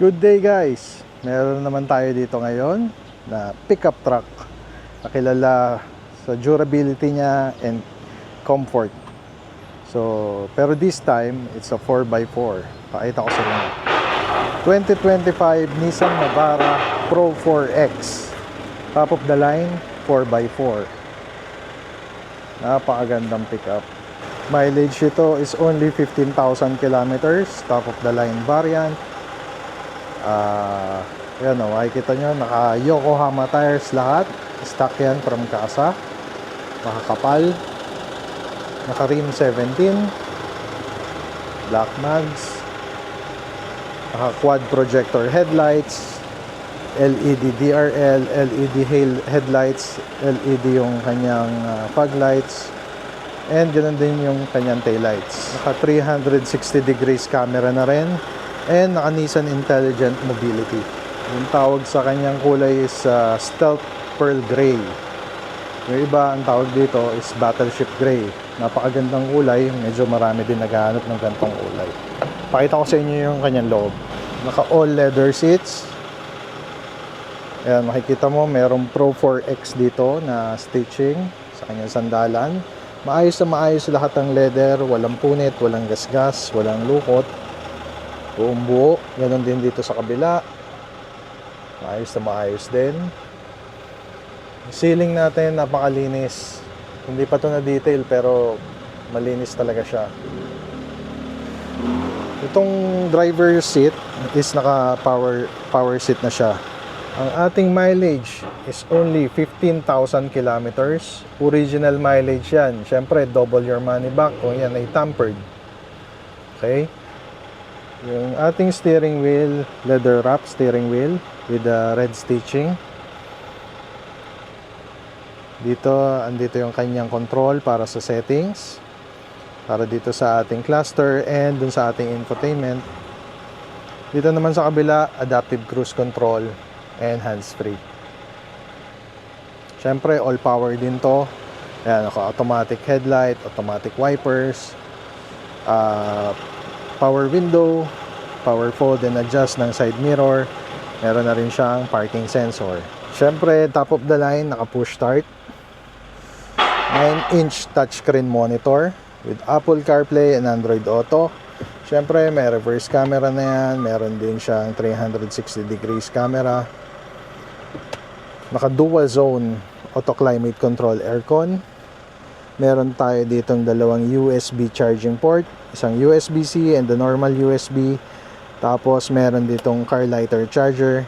Good day guys! Meron naman tayo dito ngayon na pickup truck na kilala sa durability niya and comfort. Pero this time, it's a 4x4. Pakita ko sa inyo. 2025 Nissan Navara Pro 4X. Top of the line, 4x4. Napakagandang pickup. Mileage ito is only 15,000 kilometers. Top of the line variant. Yan o, makikita nyo, naka Yokohama tires lahat. Stock yan from Kasa. Makakapal. Naka rim 17. Black mags. Naka quad projector headlights. LED DRL, LED headlights, LED yung kanyang fog lights. And ganoon din yung kanyang taillights. Naka 360 degrees camera na rin. And naka Nissan Intelligent Mobility. Yung tawag sa kanyang kulay is Stealth Pearl Gray. Yung iba ang tawag dito is Battleship Gray. Napakagandang kulay. Medyo marami din naghahanap ng ganitong kulay. Pakita ko sa inyo yung kanyang loob. Naka all leather seats. Ayan, makikita mo merong Pro 4X dito na stitching sa kanyang sandalan. Maayos na maayos lahat ng leather. Walang punit, walang gasgas, walang lukot. Buong buo. Ganon din dito sa kabila. Maayos na maayos din. Ceiling natin napakalinis. Hindi pa to na detail pero malinis talaga siya. Itong driver seat is naka power seat na siya. Ang ating mileage is only 15,000 kilometers. Original mileage yan. Siyempre double your money back kung yan ay tampered. Okay? Yung ating steering wheel, leather wrap steering wheel with the red stitching. Andito yung kanyang control para sa settings. Para dito sa ating cluster and dun sa ating infotainment. Dito naman sa kabila, adaptive cruise control and hands-free. Siyempre, all power din to. Ayan, automatic headlight, automatic wipers, power window, power fold and adjust ng side mirror. Meron na rin siyang parking sensor. Siyempre, top of the line, naka push start. 9-inch touchscreen monitor with Apple CarPlay and Android Auto. Siyempre, may reverse camera na yan. Meron din siyang 360 degrees camera. Naka dual zone auto climate control aircon. Meron tayo ditong dalawang USB charging port, isang USB-C and the normal USB. Tapos meron ditong car lighter charger.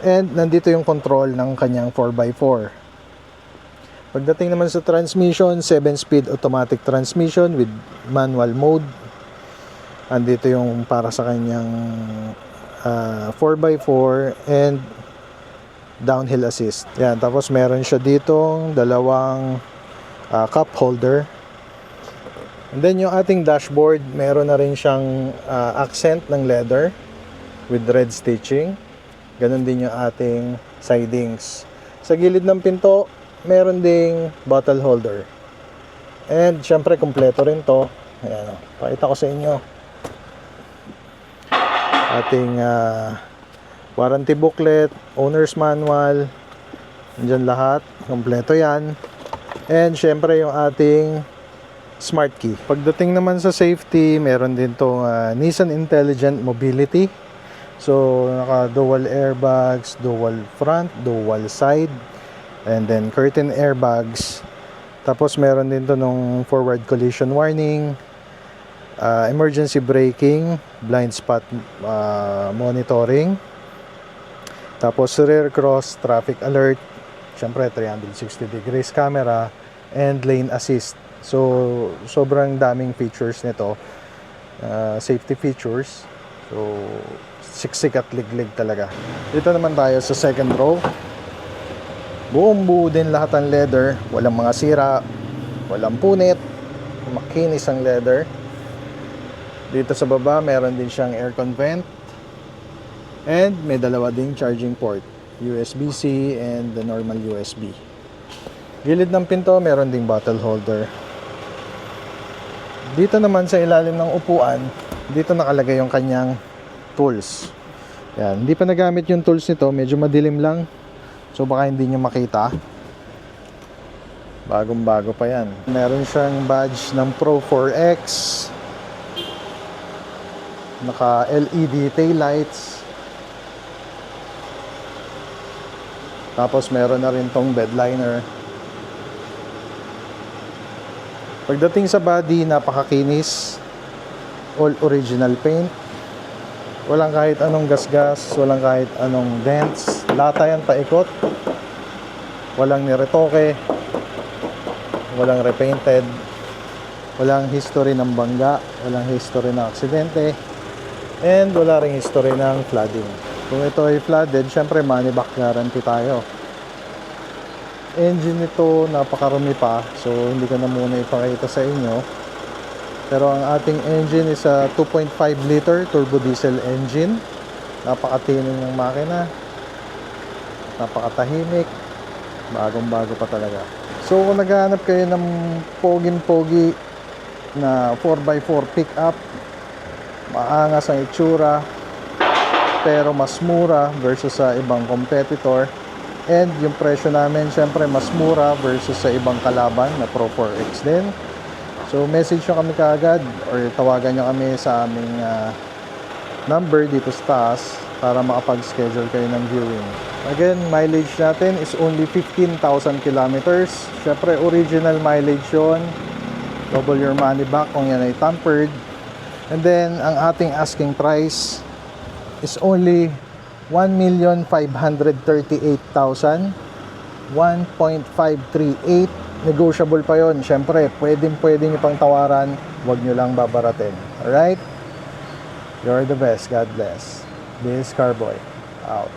And nandito yung control ng kanyang 4x4. Pagdating naman sa transmission, 7-speed automatic transmission with manual mode. Andito yung para sa kanyang 4x4 and downhill assist. Yan, tapos meron siya ditong dalawang cup holder. And then yung ating dashboard, meron na rin siyang accent ng leather with red stitching. Ganon din yung ating sidings. Sa gilid ng pinto, meron ding bottle holder. And syempre, kompleto rin to. Ayan, pakita ko sa inyo. Ating warranty booklet, owner's manual. Nandiyan lahat. Kompleto yan. And syempre, yung ating smart key. Pagdating naman sa safety, meron din tong Nissan Intelligent Mobility. So, naka dual airbags, dual front, dual side, and then curtain airbags. Tapos meron din to nung forward collision warning, emergency braking, blind spot monitoring. Tapos rear cross traffic alert. Siyempre 360 degrees camera and lane assist. So, sobrang daming features nito. Safety features. So, siksik at liglig talaga. Dito naman tayo sa second row. Buong buo din lahat ng leather. Walang mga sira. Walang punit. Makinis ang leather. Dito sa baba, meron din siyang aircon vent. And may dalawa ding charging port. USB-C and the normal USB. Gilid ng pinto, meron ding bottle holder. Dito naman sa ilalim ng upuan, dito nakalagay yung kanyang tools. Yan, hindi pa nagamit yung tools nito, medyo madilim lang. So baka hindi nyo makita. Bagong bago pa yan. Meron siyang badge ng Pro 4X. Naka LED tail lights. Tapos meron na rin tong bed liner. Pagdating sa body, napakakinis. All original paint. Walang kahit anong gasgas, walang kahit anong dents. Lata yan paikot. Walang niretoke. Walang repainted. Walang history ng bangga. Walang history ng aksidente. And wala ring history ng flooding. Kung ito ay flooded, syempre money back guarantee tayo. Engine nito napakarumi pa, so hindi ko na muna ipakita sa inyo. Pero ang ating engine is a 2.5 liter turbo diesel engine. Napakatining ng makina. Napakatahimik. Bagong-bago pa talaga. So kung naghahanap kayo ng poging-pogi na 4x4 pickup, maangas ang itsura, pero mas mura versus sa ibang competitor. And yung presyo namin, syempre mas mura versus sa ibang kalaban na Pro 4X din. So message nyo kami kaagad or tawagan nyo kami sa aming number dito sa taas para makapag-schedule kayo ng viewing. Again, mileage natin is only 15,000 kilometers. Syempre original mileage yun. Double your money back kung yan ay tampered. And then ang ating asking price is only 1,538,000. 1.538. Negotiable pa yon. Siyempre, pwede nyo pang tawaran. Huwag nyo lang babaratin. Alright? You're the best. God bless. This is Carboy. Out.